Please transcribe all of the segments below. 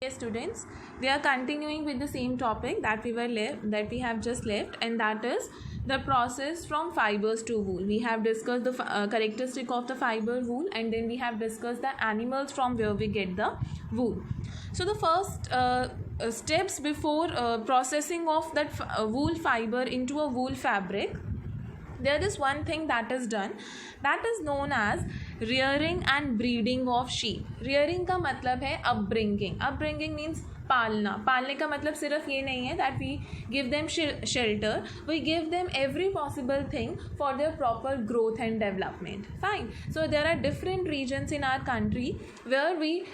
Yes, students, we are continuing with the same topic that we have just left, and that is the process from fibers to wool. We have discussed the characteristic of the fiber wool, and then we have discussed the animals from where we get the wool. So the first steps before processing of that wool fiber into a wool fabric, there is one thing that is done, that is known as rearing and breeding of sheep. rearing का मतलब है upbringing. upbringing means पालना. पालने का मतलब सिर्फ ये नहीं है that we give them shelter, we give them every possible thing for their proper growth and development. Fine. So there are different regions in our country where we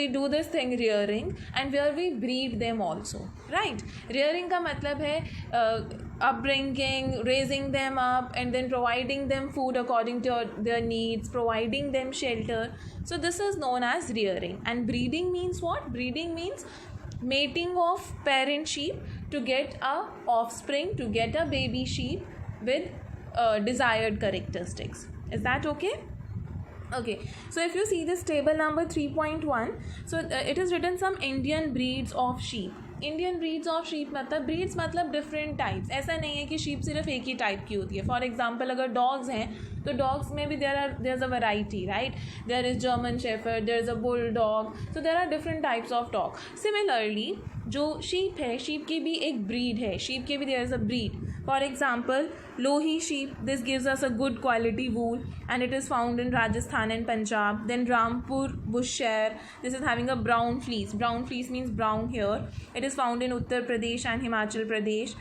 do this thing rearing, and where we breed them also, right? rearing का मतलब है upbringing, raising them up, and then providing them food according to their needs, providing them shelter. So this is known as rearing. And breeding means what? breeding means mating of parent sheep to get a offspring, to get a baby sheep with desired characteristics. Is that okay? Okay, so if you see this table number 3.1, so it is written some Indian breeds of sheep. Indian breeds of sheep मतलब breeds मतलब different types. ऐसा नहीं है कि sheep सिर्फ एक ही type की होती है. फॉर एग्जांपल अगर डॉग्स हैं तो डॉग्स में भी there is a variety, right? There is German shepherd, there is a bulldog, so there are different types of dog. Similarly जो शीप है, शीप की भी एक ब्रीड है, शीप की भी there is a breed. For example, Lohi sheep, this gives us a good quality wool, and it is found in Rajasthan and Punjab. Then Rampur Bushshire, this is having a brown fleece. Brown fleece means brown hair. It is found in Uttar Pradesh and Himachal Pradesh.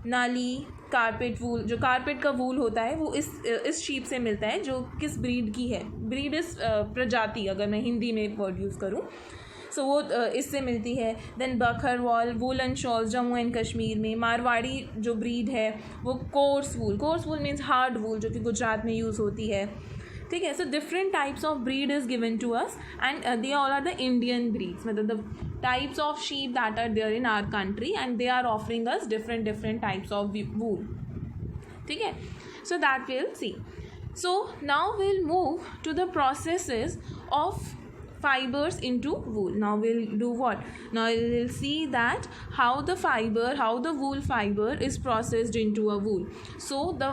नाली carpet वूल, जो carpet का वूल होता है वो इस sheep से मिलता है, जो किस ब्रीड की है. ब्रीड इस प्रजाति, अगर मैं हिंदी में वर्ड यूज़ करूँ, सो वो इससे मिलती है. Then Bakarwal woollen shawls Jammu and Kashmir में. मारवाड़ी जो ब्रीड है वो coarse wool means hard wool, जो कि गुजरात में यूज़ होती है. ठीक है. So different types of breed is given to us, and they all are the Indian breeds, मतलब the types of sheep that are there in our country, and they are offering us different types of wool. ठीक है. So that will see. So now will move to the processes of fibers into wool. Now we'll do what? Now we'll see that how the wool fiber is processed into a wool. So the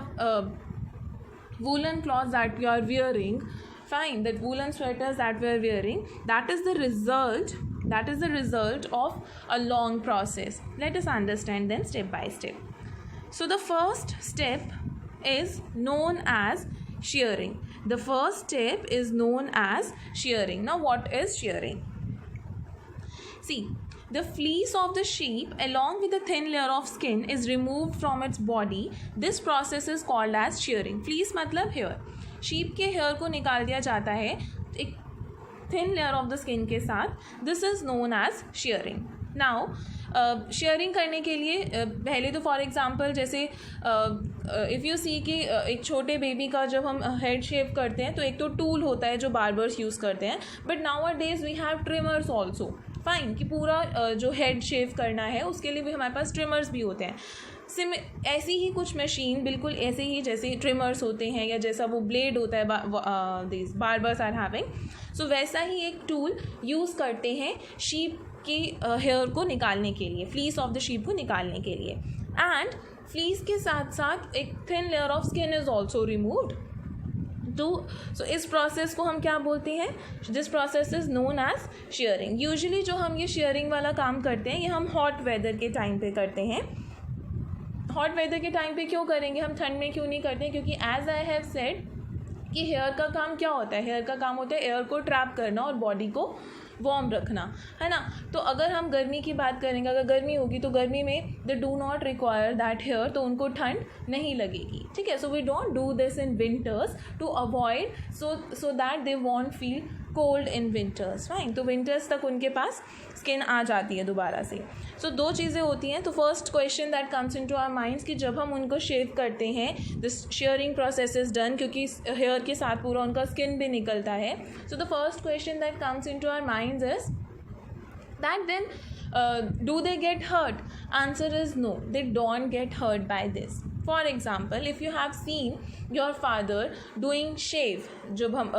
woolen cloths that we are wearing, fine, that woolen sweaters that we are wearing, that is the result of a long process. Let us understand them step by step. So the first step is known as shearing. The first step is known as shearing. Now what is shearing? See, the fleece of the sheep along with the thin layer of skin is removed from its body. This process is called as shearing. Fleece मतलब hair. sheep के hair को निकाल दिया जाता है एक thin layer of the skin के साथ. This is known as shearing. Now sharing करने के लिए पहले तो फॉर एग्ज़ाम्पल जैसे इफ़ यू सी कि एक छोटे बेबी का जब हम हेड शेव करते हैं तो एक तो टूल होता है जो बार्बर्स यूज़ करते हैं, but nowadays we have trimmers also. Fine, कि पूरा जो हेड शेव करना है उसके लिए भी हमारे पास ट्रिमर्स भी होते हैं. ऐसी ही कुछ मशीन, बिल्कुल ऐसे ही जैसे ट्रिमर्स होते हैं या जैसा वो ब्लेड होता है दिस बार्बर्स आर हैविंग, सो वैसा ही एक टूल यूज़ करते हैं शीप की हेयर को निकालने के लिए, फ्लीस ऑफ द शीप को निकालने के लिए. एंड फ्लीस के साथ साथ एक thin layer of skin is also removed. तो सो इस प्रोसेस को हम क्या बोलते हैं? This process is known as shearing. Usually जो हम ये शेयरिंग वाला काम करते हैं ये हम हॉट वेदर के टाइम पे करते हैं. हॉट वेदर के टाइम पे क्यों करेंगे, हम ठंड में क्यों नहीं करते हैं? क्योंकि एज आई हैव सेड कि हेयर का काम क्या होता है? हेयर का काम होता है एयर को ट्रैप करना और बॉडी को वार्म रखना, है ना. तो अगर हम गर्मी की बात करेंगे, अगर गर्मी होगी तो गर्मी में they do not require that hair, तो उनको ठंड नहीं लगेगी. ठीक है. So we don't do this in winters to avoid so that they won't feel cold in winters. Fine. तो विंटर्स तक उनके पास स्किन आ जाती है दोबारा से. सो दो चीज़ें होती हैं. तो first question that comes into our minds कि जब हम उनको शेव करते हैं this shearing process is done, क्योंकि हेयर के साथ पूरा उनका स्किन भी निकलता है. So the first question that comes into our minds is that then do they get hurt? Answer is no, they don't get hurt by this. For example, if you have seen your father doing shave, जब हम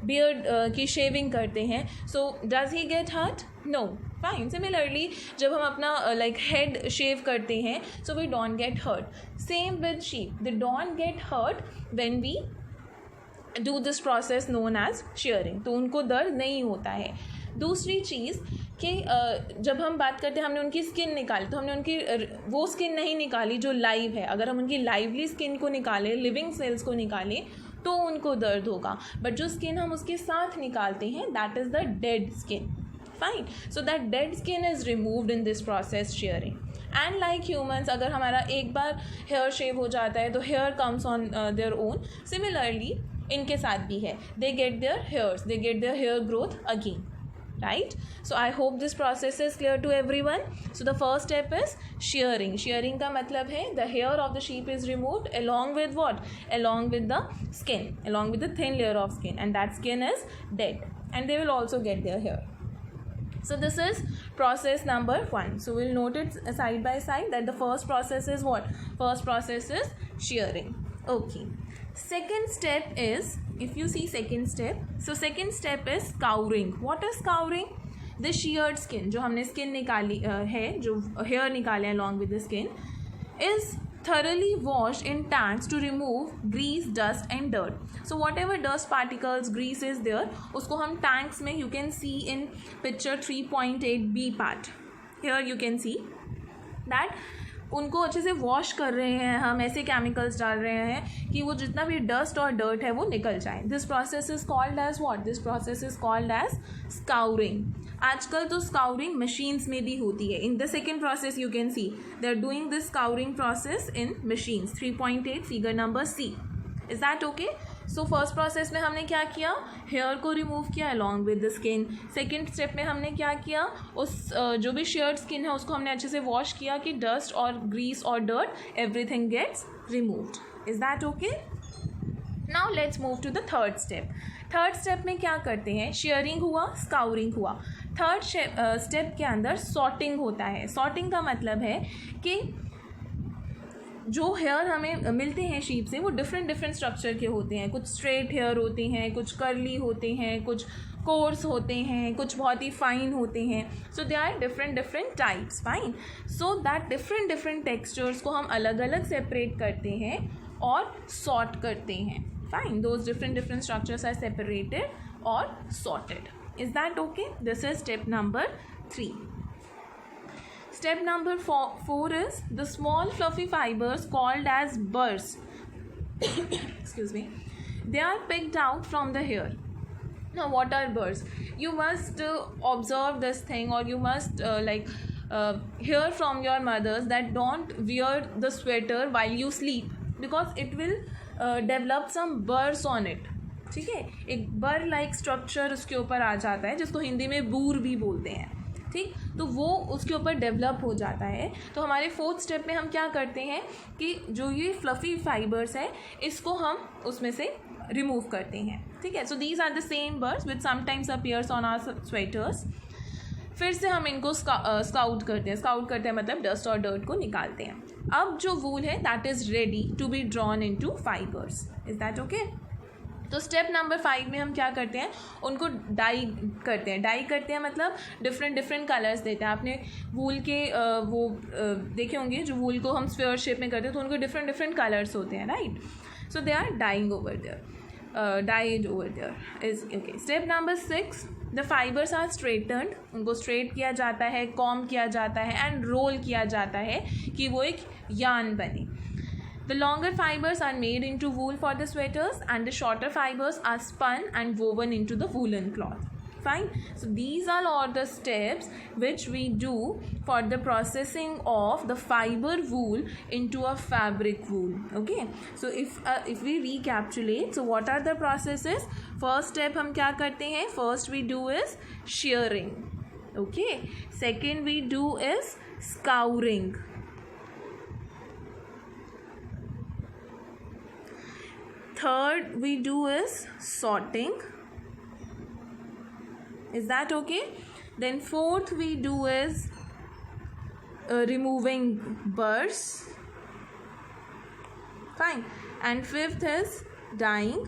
beard की shaving करते हैं, so does he get hurt? No. Fine. Similarly, जब हम अपना like head shave करते हैं, so we don't get hurt. Same with sheep. They don't get hurt when we do this process known as shearing. तो उनको दर्द नहीं होता है. दूसरी चीज़ कि जब हम बात करते हैं हमने उनकी स्किन निकाली, तो हमने उनकी वो स्किन नहीं निकाली जो लाइव है. अगर हम उनकी लाइवली स्किन को निकालें, लिविंग सेल्स को निकालें, तो उनको दर्द होगा. बट जो स्किन हम उसके साथ निकालते हैं, that is the dead skin. Fine. So that dead skin is removed in this process sharing. And like humans, अगर हमारा एक बार हेयर शेव हो जाता है तो hair comes on their own. Similarly इनके साथ भी है, they get their hairs, they get their hair growth again. Right? So I hope this process is clear to everyone. So the first step is shearing. Shearing का मतलब है the hair of the sheep is removed along with what? Along with the skin, along with the thin layer of skin, and that skin is dead, and they will also get their hair. So this is process number 1. So we'll note it side by side that the first process is what? First process is shearing. Okay. Second step is, if you see second step, so second step is scouring. What is scouring? The sheared skin, जो हमने skin निकाली है, जो hair निकाले हैं along with the skin, is thoroughly washed in tanks to remove grease, dust and dirt. So whatever dust particles, grease is there, उसको हम tanks में, you can see in picture 3.8b part. Here you can see that उनको अच्छे से wash कर रहे हैं, हम ऐसे केमिकल्स डाल रहे हैं कि वो जितना भी डस्ट और डर्ट है वो निकल जाए. This process is called as what? This process is called as scouring. आजकल तो स्काउरिंग मशीन्स में भी होती है. In the second process you can see they are doing this scouring process in machines. 3.8 figure number C. Is that okay? So first process में हमने क्या किया? हेयर को रिमूव किया along with the skin. Second step में हमने क्या किया? उस जो भी शेयर्ड स्किन है उसको हमने अच्छे से वॉश किया कि डस्ट और ग्रीस और dirt everything gets removed. Is that okay? Now let's move to the third step. Third step में क्या करते हैं? शेयरिंग हुआ, स्काउरिंग हुआ. थर्ड स्टेप के अंदर सॉर्टिंग होता है. सॉर्टिंग का मतलब है कि जो हेयर हमें मिलते हैं शीप से वो डिफरेंट स्ट्रक्चर के होते हैं. कुछ स्ट्रेट हेयर होते हैं, कुछ कर्ली होते हैं, कुछ कोर्स होते हैं, कुछ बहुत ही फाइन होते हैं. So they are different types. Fine. So that different textures को हम अलग अलग सेपरेट करते हैं और सॉर्ट करते हैं. Fine. Those different structures are separated और sorted. Is that okay? This is step number 3. Step number 4 is the small fluffy fibers called as burrs. Excuse me. They are picked out from the hair. Now what are burrs? You must observe this thing, or you must hear from your mothers that don't wear the sweater while you sleep, because it will develop some burrs on it. ठीक है? एक बर like structure उसके ऊपर आ जाता है जिसको हिंदी में बूर भी बोलते हैं. ठीक, तो वो उसके ऊपर डेवलप हो जाता है. तो हमारे फोर्थ स्टेप में हम क्या करते हैं कि जो ये फ्लफ़ी फाइबर्स है इसको हम उसमें से रिमूव करते हैं. ठीक है? So these are the same birds which sometimes appears on our sweaters. फिर से हम इनको स्काउट करते हैं. स्काउट करते हैं मतलब डस्ट और डर्ट को निकालते हैं. अब जो वूल है that is ready to be drawn into fibers. Is that okay? तो स्टेप नंबर 5 में हम क्या करते हैं? उनको डाई करते हैं. डाई करते हैं मतलब डिफरेंट कलर्स देते हैं. आपने वूल के वो देखे होंगे जो वूल को हम स्फीयर शेप में करते हैं तो उनको डिफरेंट कलर्स होते हैं. Right? So they are dyeing over there, dyed over there. Is okay. Step number 6, the fibres are straightened. उनको स्ट्रेट किया जाता है, कॉम किया जाता है एंड रोल किया जाता है कि वो एक यार्न बने. The longer fibers are made into wool for the sweaters, and the shorter fibers are spun and woven into the woolen cloth. Fine. So these are all the steps which we do for the processing of the fiber wool into a fabric wool. Okay. So if we recapitulate, so what are the processes? First step हम क्या करते हैं? First we do is shearing. Okay. Second we do is scouring. Third we do is sorting. Is that okay? Then fourth we do is removing burrs. Fine. And fifth is dyeing,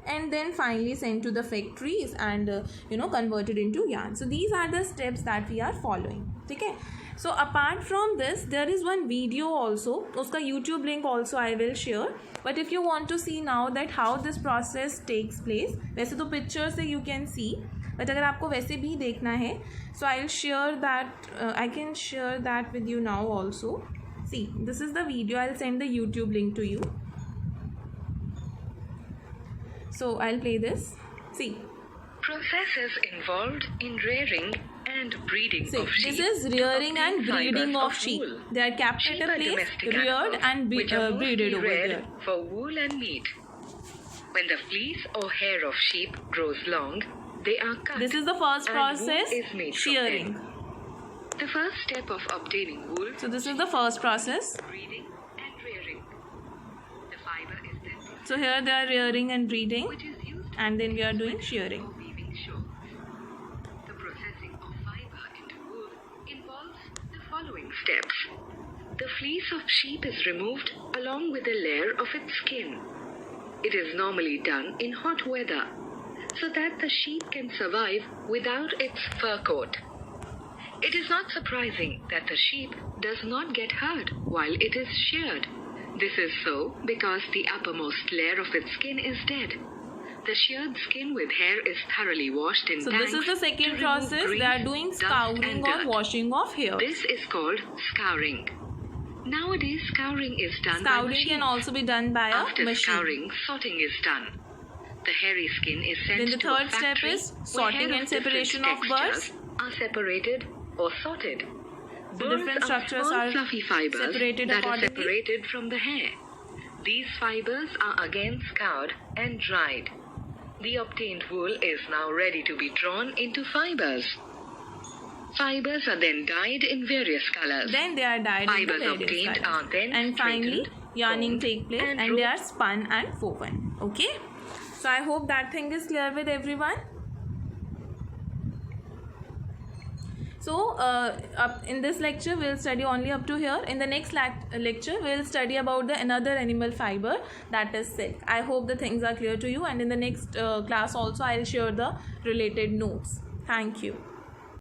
and then finally sent to the factories and converted into yarn. So these are the steps that we are following. Okay. So apart from this, there is one video also. Uska YouTube link also I will share. But if you want to see now that how this process takes place, वैसे तो picture से you can see. But अगर आपको वैसे भी देखना है, so I'll share that. I can share that with you now also. See, this is the video. I'll send the YouTube link to you. So I'll play this. See. Processes involved in rearing and breeding of sheep. This is rearing and breeding of sheep. They are kept at a place, reared and breeded over there. For wool and meat. When the fleece or hair of sheep grows long, they are cut. This is the first process, shearing. The first step of obtaining wool. So this is the first process. Breeding and rearing. The fiber is then. So here they are rearing and breeding, Which is used and then we are doing shearing. for weaving shawls. The processing of fiber into wool involves the following steps. The fleece of sheep is removed along with a layer of its skin. It is normally done in hot weather so that the sheep can survive without its fur coat. It is not surprising that the sheep does not get hurt while it is sheared. This is so because the uppermost layer of its skin is dead. The sheared skin with hair is thoroughly washed in So tanks. this is the second to process. remove grease, They are doing dust scouring and or dirt. washing of hair. This is called scouring. Nowadays, scouring is done by Scouring machines. can also be done by a After machine. scouring, sorting is done. The hairy skin is sent Then the to a third step factory is where sorting hair and of different separation of birds. textures are separated or sorted. The Birds different are structures small are fluffy fibers separated that are accordingly. separated from the hair. These fibers are again scoured and dried. The obtained wool is now ready to be drawn into fibers. Fibers are then dyed in various colors. Then they are dyed in the Fibers various obtained colors. are then And finally, straightened, yarning combed, take place and and they are spun and woven. Okay. So I hope that thing is clear with everyone. So in this lecture we'll study only up to here. In the next lecture we'll study about the another animal fiber, that is silk. I hope the things are clear to you, and in the next class also I'll share the related notes. Thank you.